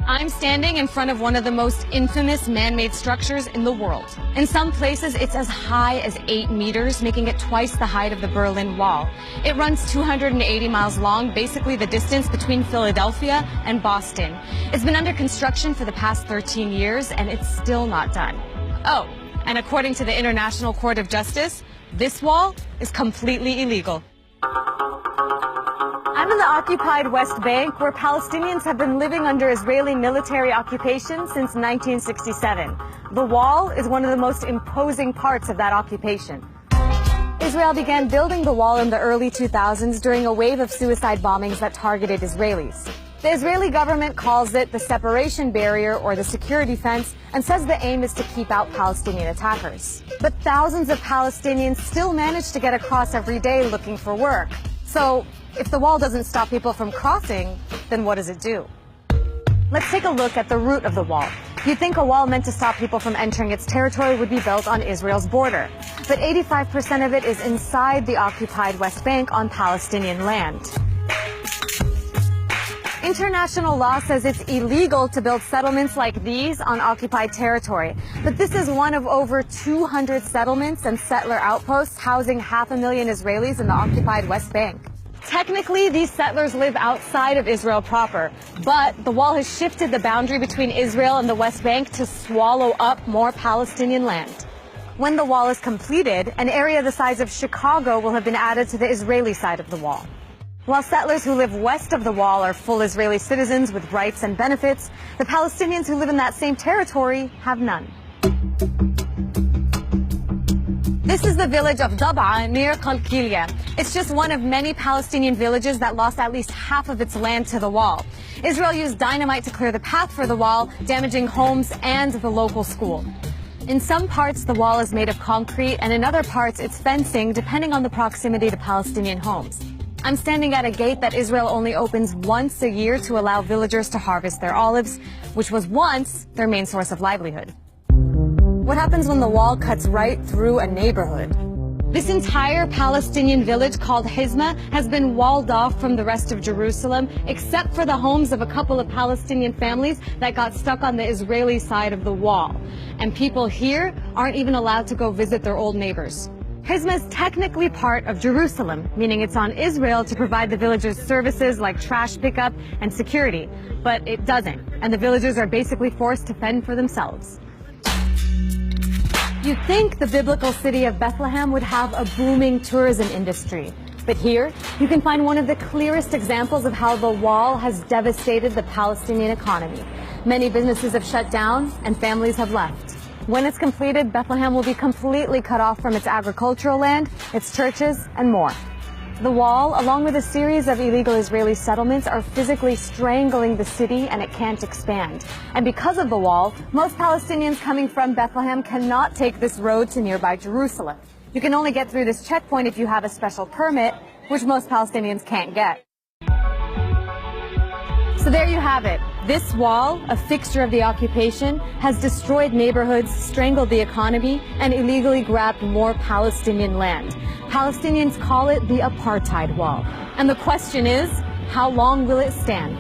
I'm standing in front of one of the most infamous man-made structures in the world. In some places, it's as high as 8 meters, making it twice the height of the Berlin Wall. It runs 280 miles long, basically the distance between Philadelphia and Boston. It's been under construction for the past 13 years, and it's still not done. Oh, and according to the International Court of Justice, this wall is completely illegal. I'm in the occupied West Bank, where Palestinians have been living under Israeli military occupation since 1967. The wall is one of the most imposing parts of that occupation. Israel began building the wall in the early 2000s during a wave of suicide bombings that targeted Israelis. The Israeli government calls it the separation barrier or the security fence and says the aim is to keep out Palestinian attackers. But thousands of Palestinians still manage to get across every day looking for work. So, if the wall doesn't stop people from crossing, then what does it do? Let's take a look at the root of the wall. You'd think a wall meant to stop people from entering its territory would be built on Israel's border. But 85% of it is inside the occupied West Bank on Palestinian land. International law says it's illegal to build settlements like these on occupied territory. But this is one of over 200 settlements and settler outposts housing 500,000 Israelis in the occupied West Bank. Technically, these settlers live outside of Israel proper, but the wall has shifted the boundary between Israel and the West Bank to swallow up more Palestinian land. When the wall is completed, an area the size of Chicago will have been added to the Israeli side of the wall. While settlers who live west of the wall are full Israeli citizens with rights and benefits, the Palestinians who live in that same territory have none. This is the village of Dab'a near Qalqilia. It's just one of many Palestinian villages that lost at least half of its land to the wall. Israel used dynamite to clear the path for the wall, damaging homes and the local school. In some parts, the wall is made of concrete, and in other parts, it's fencing, depending on the proximity to Palestinian homes. I'm standing at a gate that Israel only opens once a year to allow villagers to harvest their olives, which was once their main source of livelihood. What happens when the wall cuts right through a neighborhood? This entire Palestinian village called Hizma has been walled off from the rest of Jerusalem, except for the homes of a couple of Palestinian families that got stuck on the Israeli side of the wall. And people here aren't even allowed to go visit their old neighbors. Hizma is technically part of Jerusalem, meaning it's on Israel to provide the villagers services like trash pickup and security. But it doesn't, and the villagers are basically forced to fend for themselves. You'd think the biblical city of Bethlehem would have a booming tourism industry. But here, you can find one of the clearest examples of how the wall has devastated the Palestinian economy. Many businesses have shut down and families have left. When it's completed, Bethlehem will be completely cut off from its agricultural land, its churches, and more. The wall, along with a series of illegal Israeli settlements, are physically strangling the city, and it can't expand. And because of the wall, most Palestinians coming from Bethlehem cannot take this road to nearby Jerusalem. You can only get through this checkpoint if you have a special permit, which most Palestinians can't get. So there you have it. This wall, a fixture of the occupation, has destroyed neighborhoods, strangled the economy, and illegally grabbed more Palestinian land. Palestinians call it the apartheid wall. And the question is, how long will it stand?